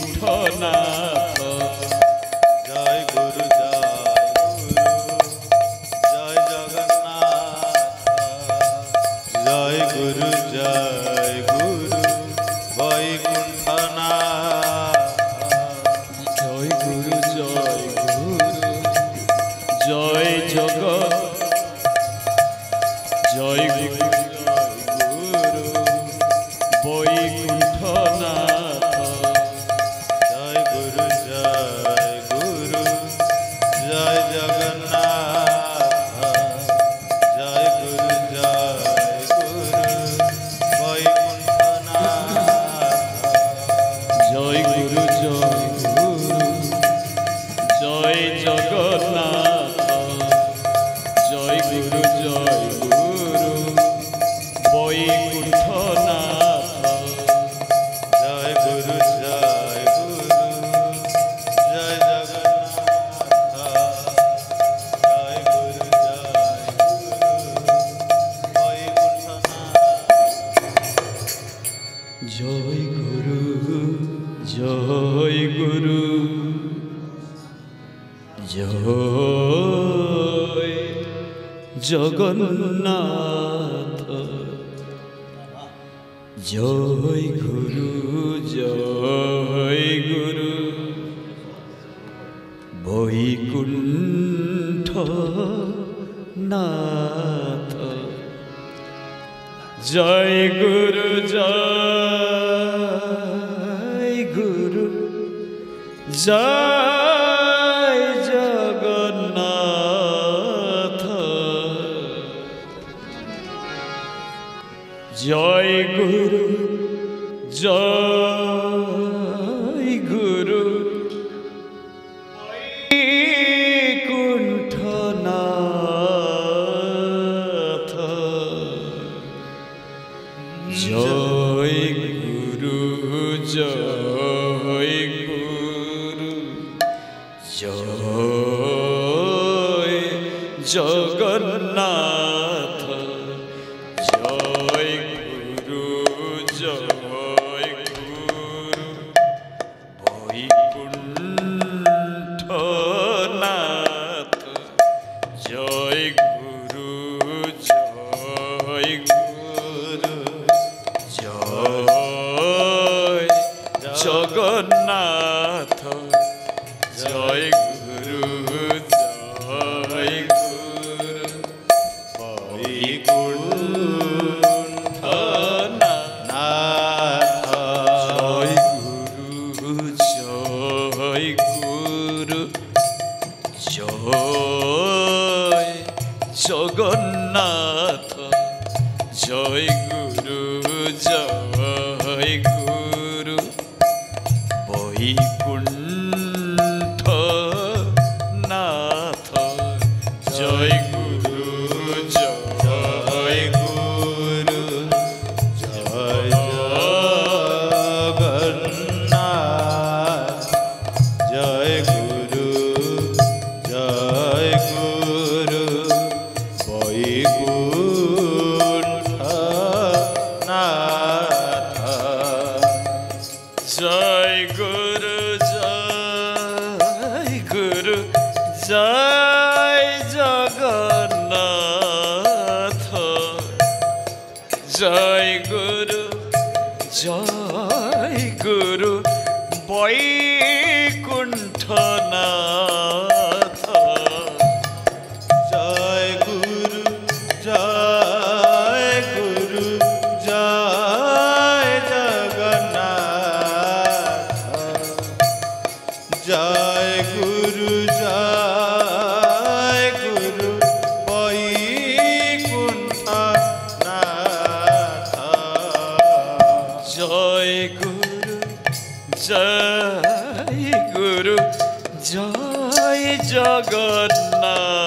বৈকুণ্ঠনাথ জয় গুরু জয় জগন্নাথ জয় গুরু বৈকুণ্ঠনাথ জয় গুরু জয় জগৎ জয় গুরু বৈকুণ্ঠনাথ জয় গুরু জয় জগন্নাথ জয় গুরু বৈকুণ্ঠনাথ জয় গুরু জয় জগন্নাথ জয় গুরু বৈকুণ্ঠনাথ জয় গুরু জয় জগন্নাথ জয় গুরু বৈকুণ্ঠনাথ জয় গুরু জয় গুরু জয় জগন্নাথ জয় গুরু বৈকুণ্ঠ নাথ জয় গুরু জয় জগন্নাথ জয় গুরু বৈকুণ্ঠনাথ জয় গুরু জয় জগন্নাথ জয় গুরু বৈকুণ্ঠনাথ জয় গুরু জয় জগন্নাথ জয় গুরু বৈকুণ্ঠনাথ জয় গুরু জয় জগন্নাথ জয় গুরু বৈকুণ্ঠনাথ জয় গুরু জয় জগন্নাথ জয় গুরু বৈকুণ্ঠনাথ জয় গুরু জয় জগন্নাথ জয় গুরু বৈকুণ্ঠনাথ জয় গুরু জয় জগন্নাথ জয় গুরু বৈকুণ্ঠনাথ জয় গুরু জয় জগন্নাথ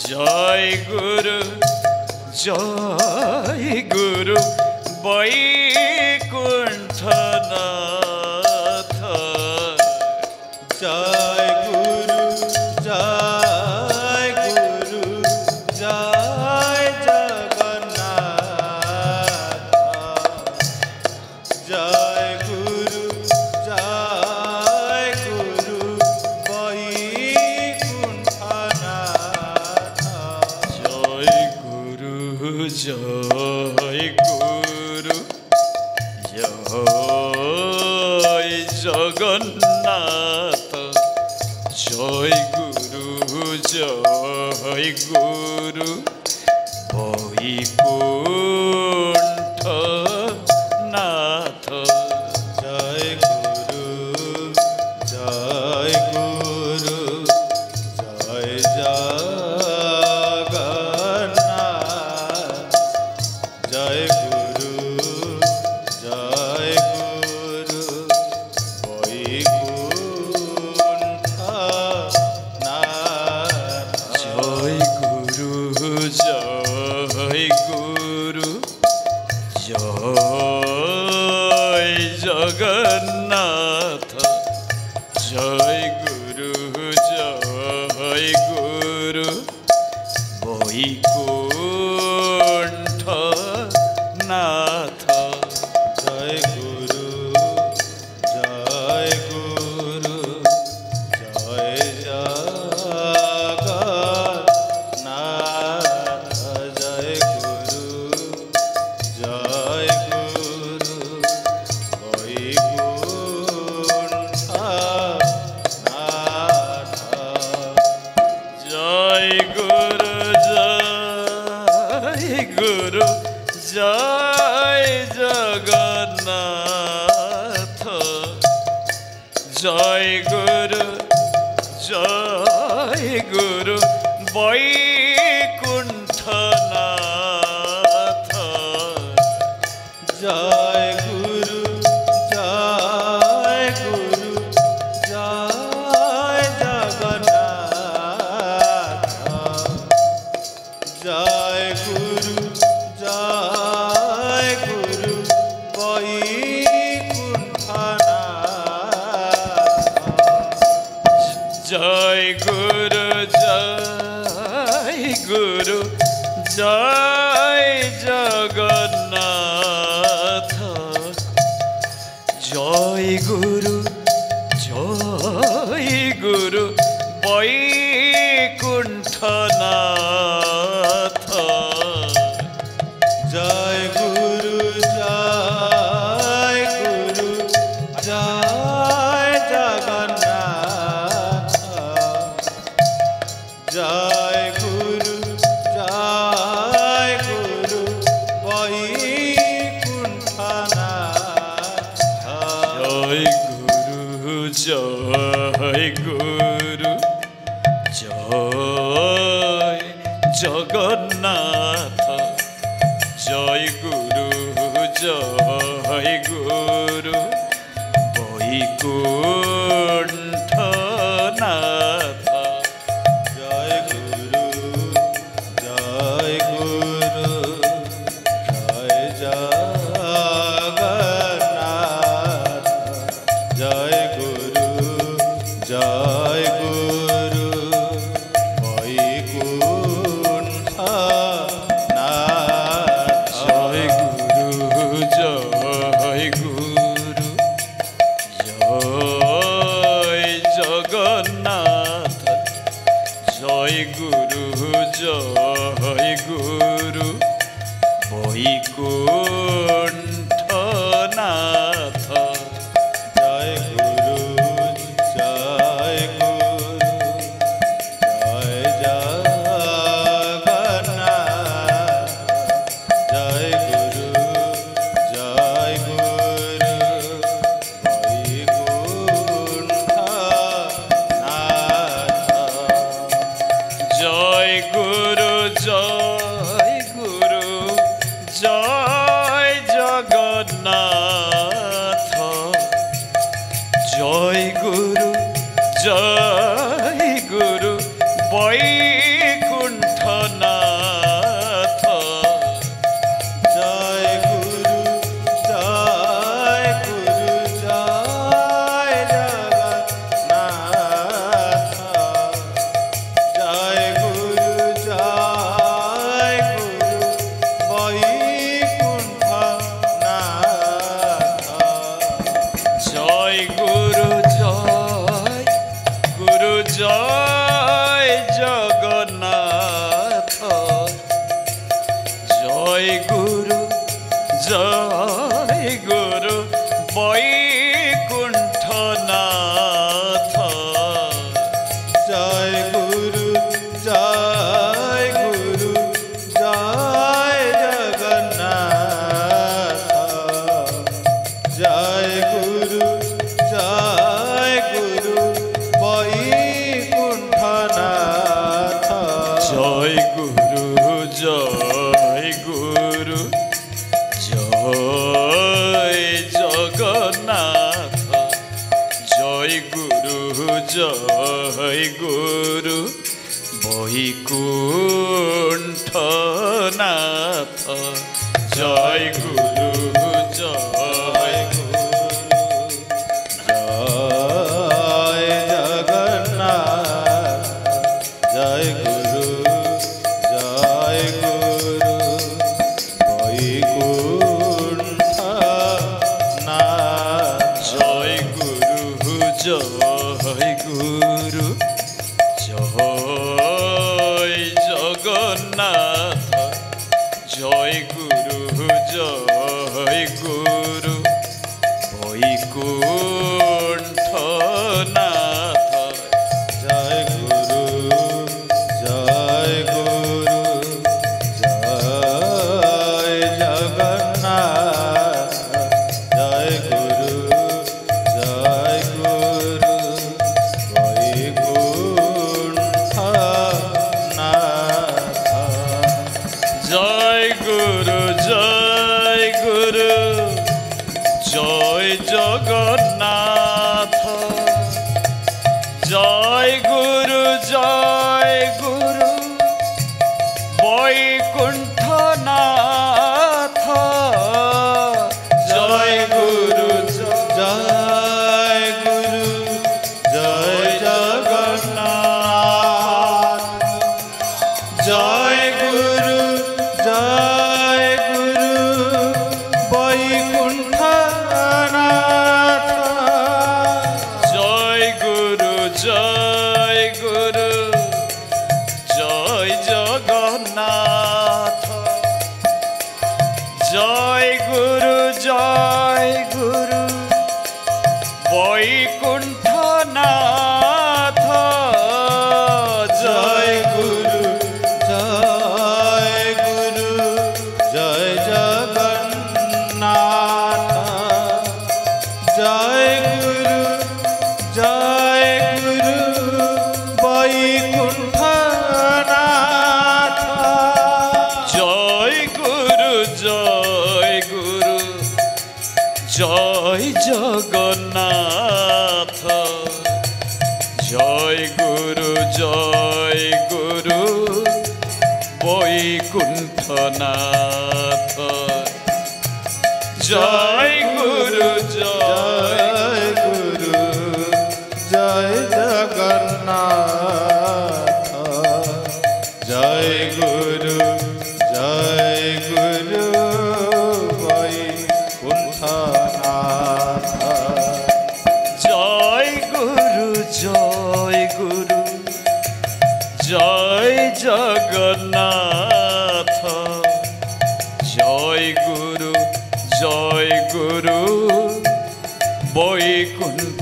জয় গুরু বৈকুণ্ঠনাথ জয় গুরু জয় জগন্নাথ জয় গুরু জয় জগন্নাথ জয় গুরু বৈকুণ্ঠ নাথ জয় গুরু জয় গুরু জয় জগন্নাথ জয় গুরু জয় গুরু বৈকুণ্ঠ নাথ জয় গুরু জয় গুরু জয় জগন্নাথ জয় গুরু বৈকুণ্ঠ নাথ জয় গুরু জয় গুরু জয় জগন্নাথ জয় গুরু জয় গুরু বৈকুণ্ঠ নাথ জয় গুরু জয় জগন্নাথ জয় গুরু বৈকুণ্ঠ নাথ জয় গুরু জয় গুরু জয় জগন্নাথ জয় গুরু বৈকুণ্ঠনাথ জয় গুরু জয় জগন্নাথ জয় গুরু বৈকুণ্ঠনাথ জয় গুরু জয় জগন্নাথ জয় গুরু বৈকুণ্ঠনাথ জয় গুরু জয় জগন্নাথ জয় গুরু বৈকুণ্ঠনাথ জয় গুরু জয় জগন্নাথ জয় গুরু জয় বৈকুণ্ঠনাথ জয় গুরু জয় জগন্নাথ জয় গুরু বৈকুণ্ঠনাথ জয় গুরু জয় জগন্নাথ জয় গুরু জয় বৈকুণ্ঠনাথ জয় গুরু জয় জগন্নাথ জয় গুরু বৈকুণ্ঠনাথ জয় গুরু জয় জগন্নাথ জয় গুরু জয় বৈকুণ্ঠনাথ গুরু জয় গুরু বৈকুণ্ঠনাথ জয় গুরু জয় গুরু জয় জগন্নাথ জয় গুরু বৈকুণ্ঠনাথ জয় গুরু জয় গুরু জয় জগন্নাথ জয় গুরু জয় গুরু বৈকুণ্ঠনাথ জয় গুরু জয় জয় জগন্নাথ জয় গুরু বৈকুণ্ঠনাথ জয় গুরু জয় গুরু জয় জগন্নাথ জয় গুরু জয় গুরু বৈকুণ্ঠনাথ জয় গুরু জয় গুরু জয় জগন্নাথ জয় গুরু বৈকুণ্ঠনাথ জয় গুরু জয় গুরু জয় জগন্নাথ জয় গুরু জয় গুরু বৈকুণ্ঠনাথ জয় গুরু জয় গুরু জয় জগন্নাথ জয় গুরু বৈকুণ্ঠনাথ জয় গুরু জয় গুরু জয় জগন্নাথ জয় গুরু জয় গুরু বৈকুণ্ঠনাথ জয় গুরু জয় জগন্নাথ জয় গুরু বৈকুণ্ঠনাথ জয় গুরু জয় গুরু জয় জগন্নাথ জয় গুরু জয় গুরু বৈকুণ্ঠনাথ জয় গুরু জয় জয় গুরু জয় জগন্নাথ জয় গুরু বৈকুণ্ঠনাথ জয় গুরু জয় গুরু জয় জগন্নাথ জয় গুরু জয় গুরু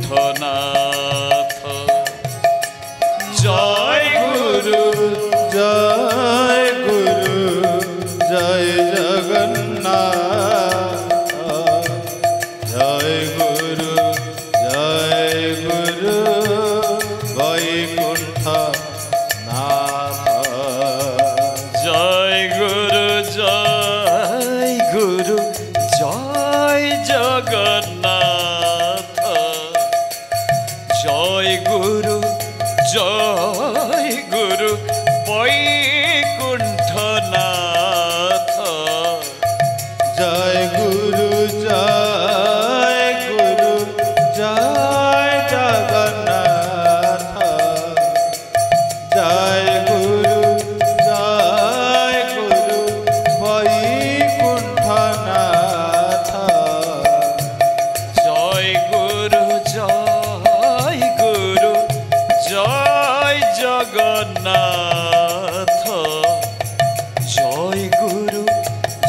বৈকুণ্ঠনাথ জয় গুরু জয় গুরু জয় জগন্নাথ জয় গুরু বৈকুণ্ঠনাথ জয় গুরু জয় গুরু জয় জগন্নাথ জয় গুরু জয় গুরু বৈকুণ্ঠনাথ জয় গুরু জয় জগন্নাথ জয় গুরু বৈকুণ্ঠনাথ জয় গুরু জয় গুরু জয় জগন্নাথ জয় গুরু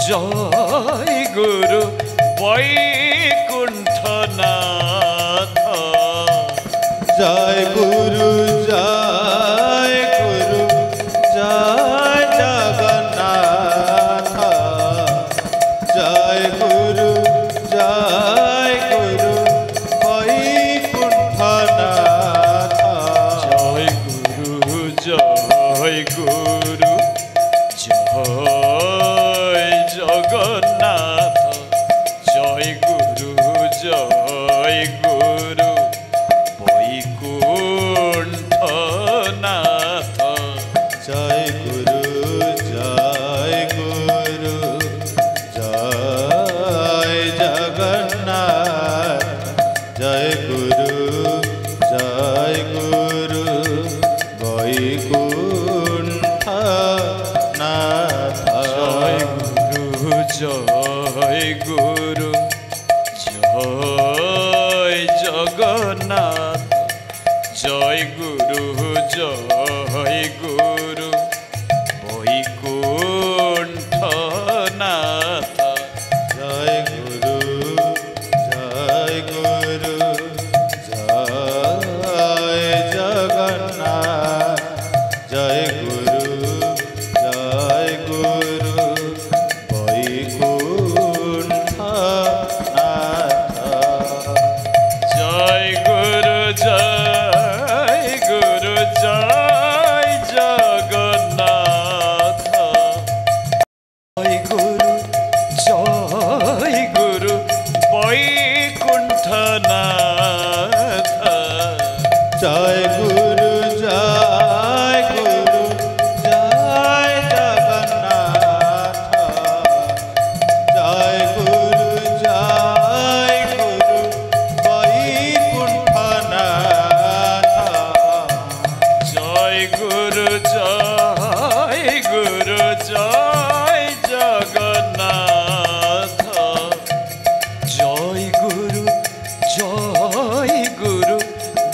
জয় জয় গুরু বৈকুণ্ঠনাথ জয় গুরু জয় গুরু জয় জগন্নাথ জয় গুরু বৈকুণ্ঠনাথ জয় গুরু জয় গুরু জয় জগন্নাথ জয় গুরু বৈকুণ্ঠনাথ জয় গুরু জয় গুরু জয় জগন্নাথ জয় গুরু বৈকুণ্ঠনাথ জয় গুরু জয় গুরু জয় জগন্নাথ জয় গুরু বৈকুণ্ঠনাথ জয় গুরু জয় গুরু জয় জগন্নাথ জয় গুরু বৈকুণ্ঠনাথ জয় গুরু জয় জগন্নাথ জয় গুরু বৈকুণ্ঠনাথ জয় গুরু জয় জগন্নাথ জয় গুরু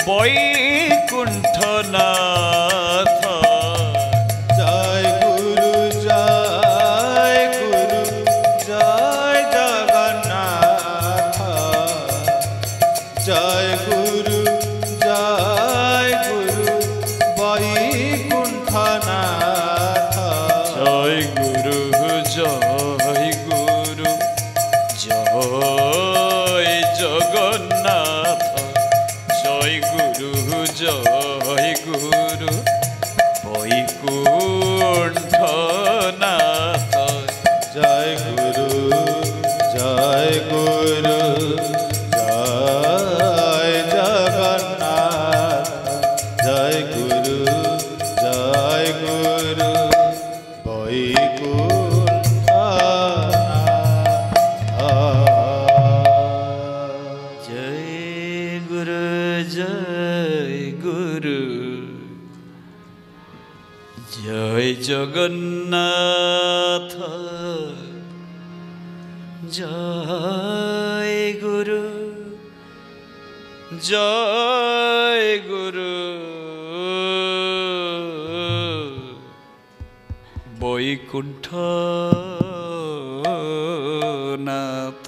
বৈকুণ্ঠনাথ জয় গুরু জয় জগন্নাথ জয় গুরু বৈকুণ্ঠনাথ জয় গুরু জয় জগন্নাথ জয় গুরু বৈকুণ্ঠনাথ জয় গুরু জয় জগন্নাথ জয় গুরু বৈকুণ্ঠনাথ জয় গুরু জয় জগন্নাথ জয় গুরু বৈকুণ্ঠনাথ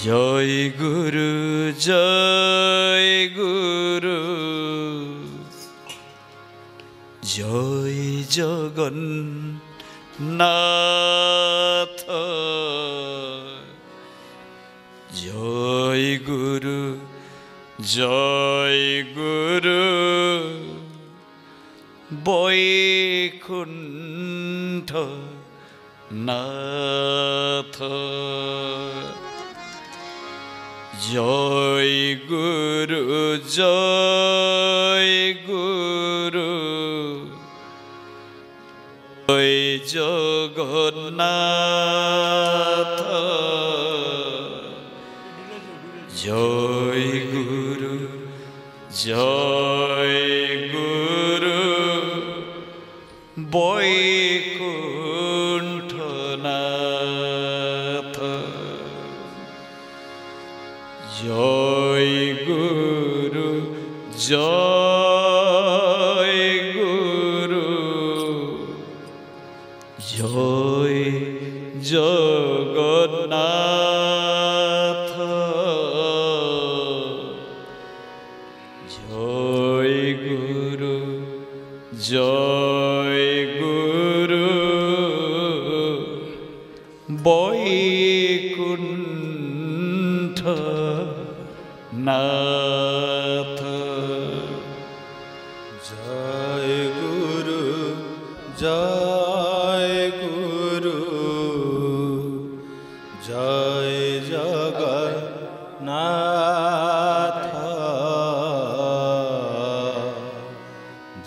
জয় গুরু জয় জগন্নাথ জয় গুরু বৈকুণ্ঠনাথ জয় গুরু জয় জগন্নাথ জয় গুরু বৈকুণ্ঠনাথ জয় গুরু জয় জগন্নাথ জয় গুরু বৈকুণ্ঠনাথ জয় গুরু জয় জয় জগন্নাথ জয় গুরু বৈকুণ্ঠ নাথ জয় গুরু জয় গুরু জয় জগন্নাথ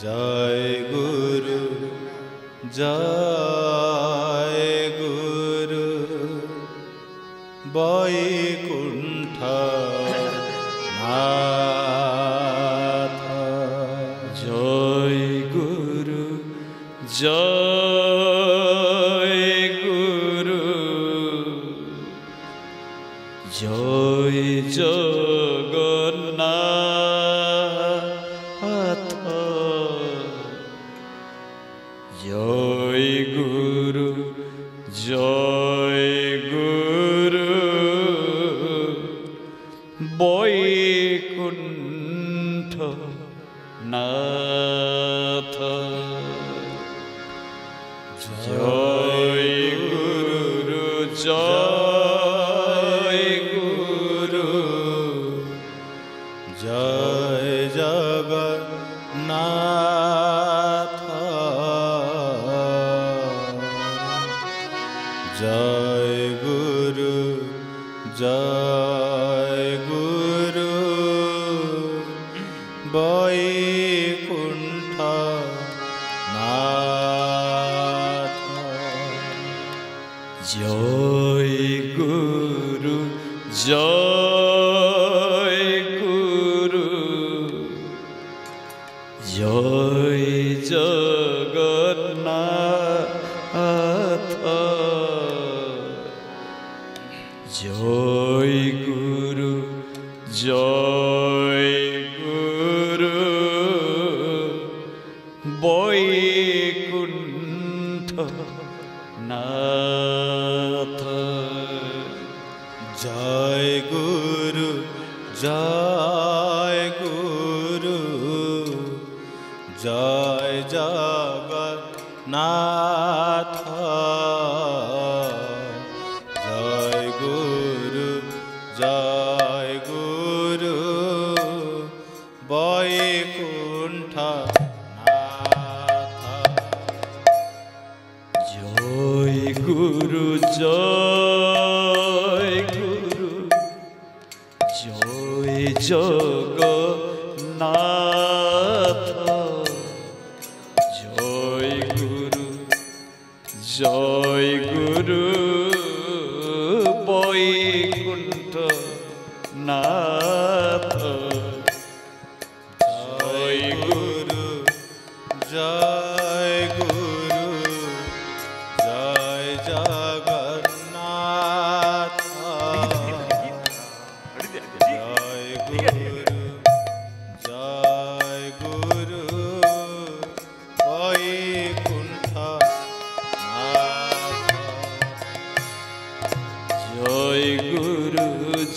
জয় গুরু জয় গুরু বৈকুণ্ঠ নাথ জয় গুরু জয় গুরু জয় জগন্নাথ জয় গুরু জয় গুরু বৈকুণ্ঠ নাথ জয় গুরু জয় গুরু জয় জগন্নাথ জয় গুরু জয় গুরু বৈকুণ্ঠ নাথ জয় গুরু জয় গুরু জয় জগন্নাথ জয় গুরু জয় গুরু বৈকুণ্ঠ নাথ জয় গুরু জয় গুরু জয় জগন্নাথ জয় গুরু জয় গুরু বৈকুণ্ঠ নাথ জয় গুরু জয় গুরু জয় জগন্নাথ জয় গুরু জয় গুরু বৈকুণ্ঠ নাথ জয় গুরু জয় গুরু জয় জগন্নাথ জয় গুরু জয় গুরু বৈকুণ্ঠ নাথ জয় গুরু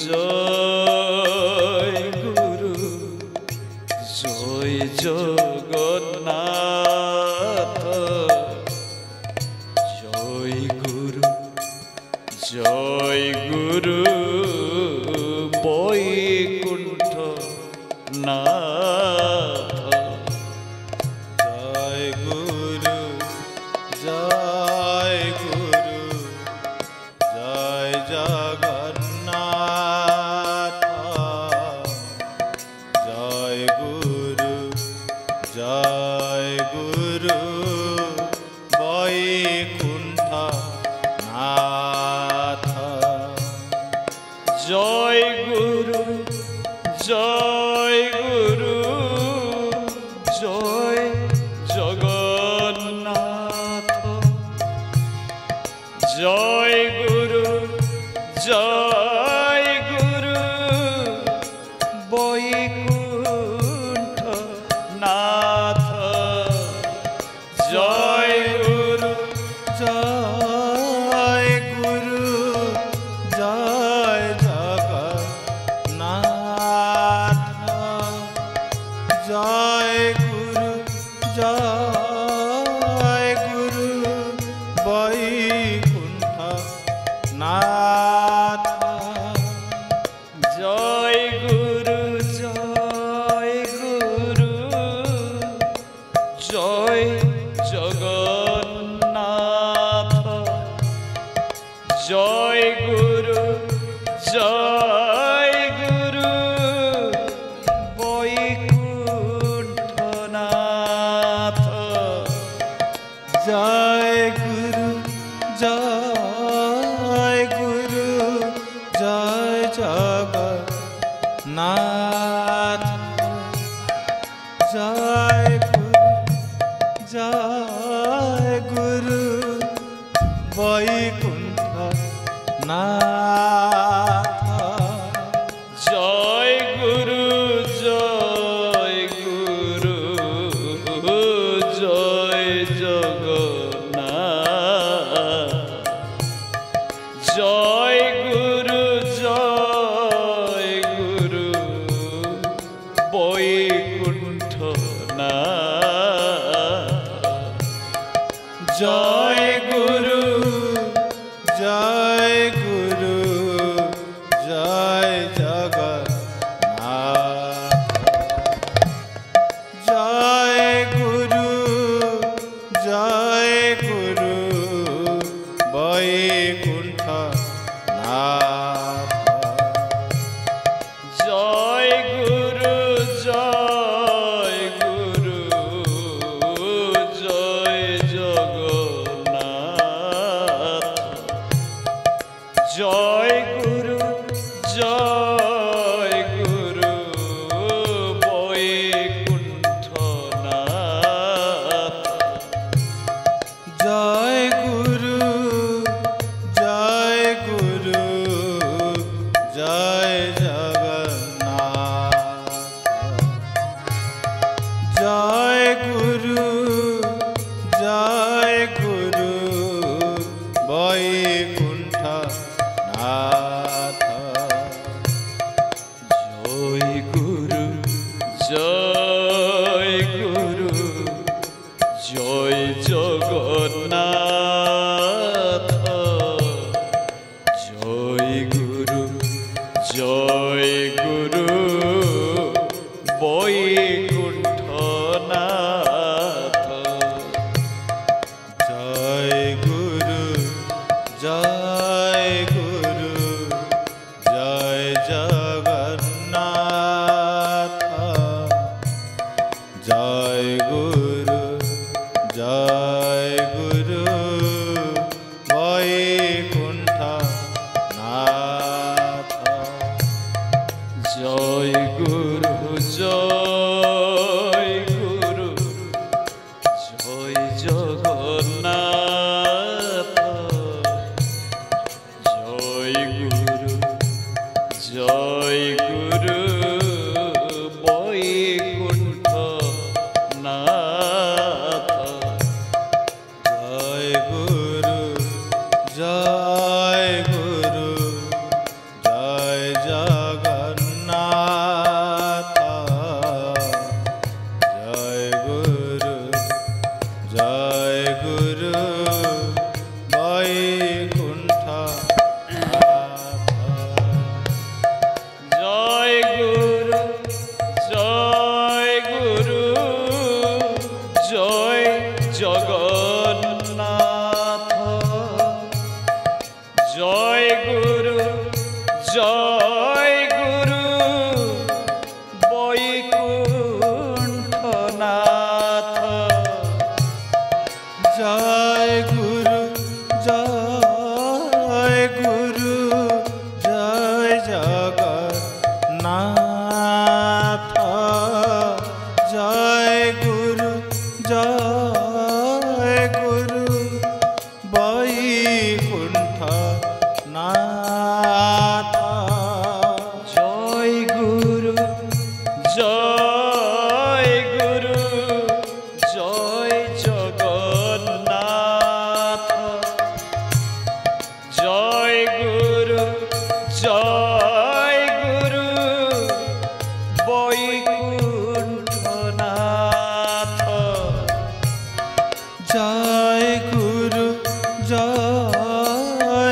জয় গুরু জয় জগন্নাথ জয় গুরু জয় গুরু বৈকুণ্ঠ নাথ জয় গুরু জয় গুরু জয় জগন্নাথ জয় গুরু জয় গুরু বৈকুণ্ঠ নাথ জয় গুরু জয় গুরু জয় জগন্নাথ জয় গুরু জয় গুরু বৈকুণ্ঠ নাথ জয় গুরু জয় নাথ জয় গুরু জয় জগন্নাথ জয় গুরু বৈকুণ্ঠনাথ জয় গুরু জয় জগন্নাথ জয় গুরু বৈকুণ্ঠনাথ জয় গুরু জয় জগন্নাথ জয় গুরু বৈকুণ্ঠনাথ জয় গুরু জয় জগন্নাথ জয় গুরু বৈকুণ্ঠনাথ জয় গুরু জয় জগন্নাথ জয় গুরু বৈকুণ্ঠনাথ জয় গুরু জয় জগন্নাথ জয় গুরু বৈকুণ্ঠনাথ জয় গুরু জয় জগন্নাথ জয় গুরু বৈকুণ্ঠনাথ জয় গুরু জয় জগন্নাথ জয় গুরু বৈকুণ্ঠনাথ জয় গুরু জয় জগন্নাথ জয় গুরু বৈকুণ্ঠনাথ জয় গুরু জয় জগন্নাথ জয় গুরু বৈকুণ্ঠনাথ জয় গুরু জয় জগন্নাথ জয় গুরু বৈকুণ্ঠনাথ জয় গুরু জয় জগন্নাথ জয় গুরু বৈকুণ্ঠনাথ জয় গুরু জয় জগন্নাথ জয় গুরু বৈকুণ্ঠনাথ জয় গুরু জয়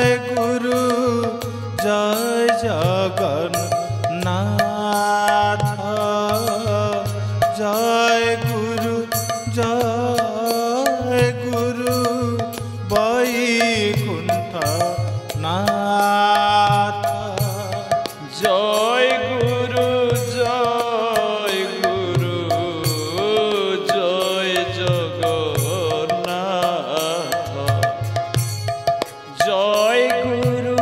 নাথ জয় গুরু জয় গুরু জয় জগন্নাথ জয় গুরু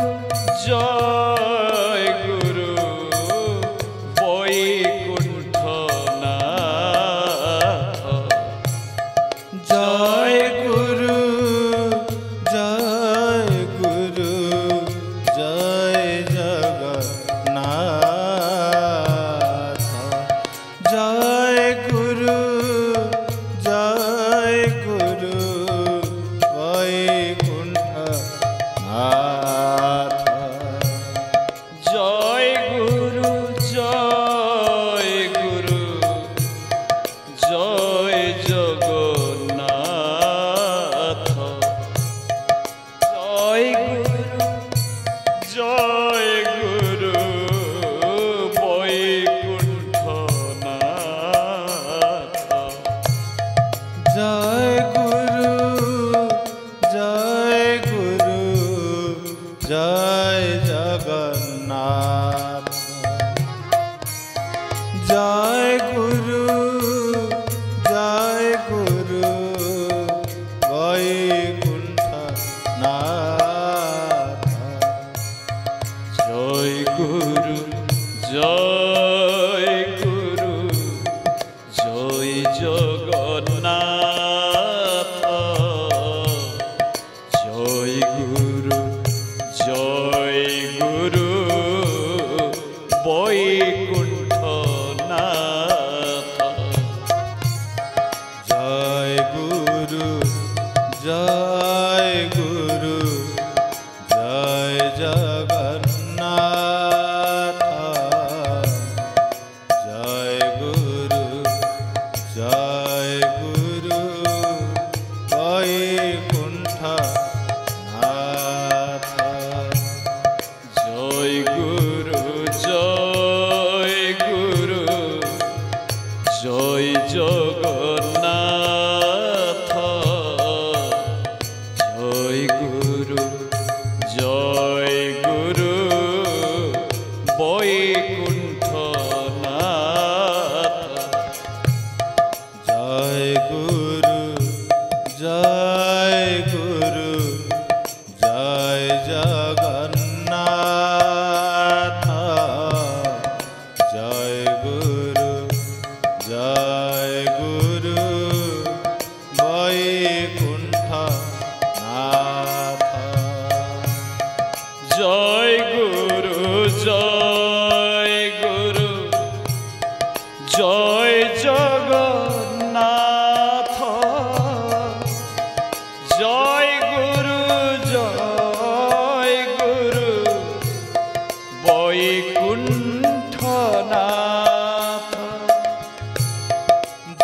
বৈকুণ্ঠনাথ জয় গুরু জয় গুরু জয় জগন্নাথ জয় গুরু বৈকুণ্ঠনাথ জয় গুরু জয় জগন্নাথ জয় গুরু বৈকুণ্ঠনাথ জয় গুরু জয় জগন্নাথ জয় গুরু বৈকুণ্ঠনাথ জয় গুরু জয় জগন্নাথ জয় গুরু বৈকুণ্ঠনাথ জয় গুরু জয় জগন্নাথ জয় গুরু বৈকুণ্ঠনাথ জয় গুরু জয় জগন্নাথ জয় গুরু বৈকুণ্ঠনাথ জয় গুরু জয় জগন্নাথ জয় গুরু বৈকুণ্ঠনাথ জয় গুরু জয় জগন্নাথ জয় গুরু বৈকুণ্ঠনাথ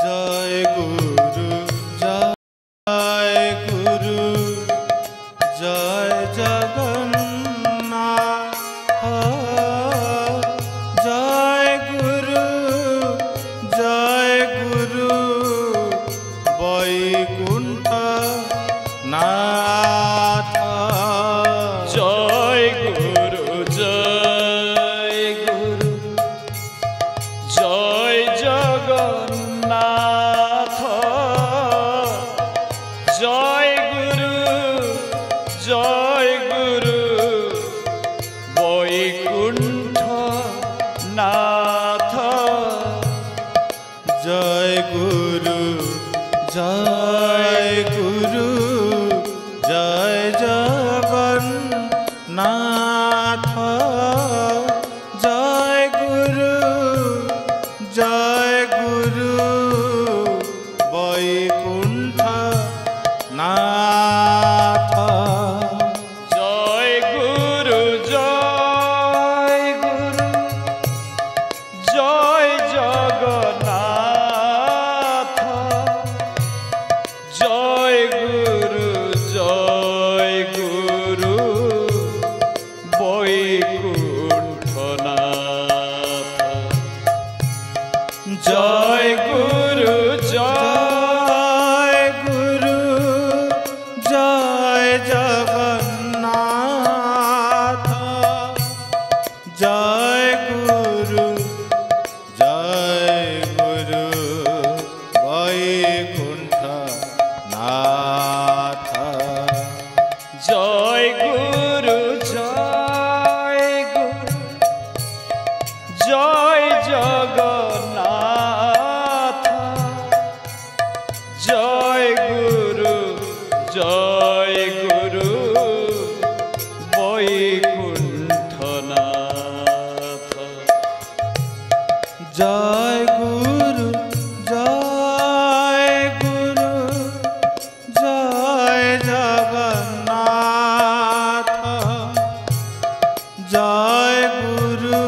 জয় গুরু জয় জগন্নাথ জয় গুরু বৈকুণ্ঠনাথ জয় গুরু জয় জগন্নাথ জয় গুরু বৈকুণ্ঠনাথ জয় গুরু জয় জগন্নাথ জয় গুরু বৈকুণ্ঠনাথ জয় গুরু জয় জগন্নাথ জয় গুরু বৈকুণ্ঠনাথ জয় গুরু জয় জগন্নাথ জয় গুরু জয় গুরু জয় জগন্নাথ জয় গুরু বৈকুণ্ঠনাথ জয় গুরু জয় গুরু জয় জগন্নাথ জয় গুরু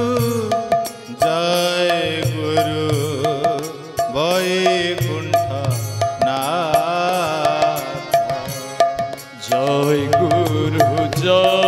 বৈকুণ্ঠনাথ জয় গুরু জয়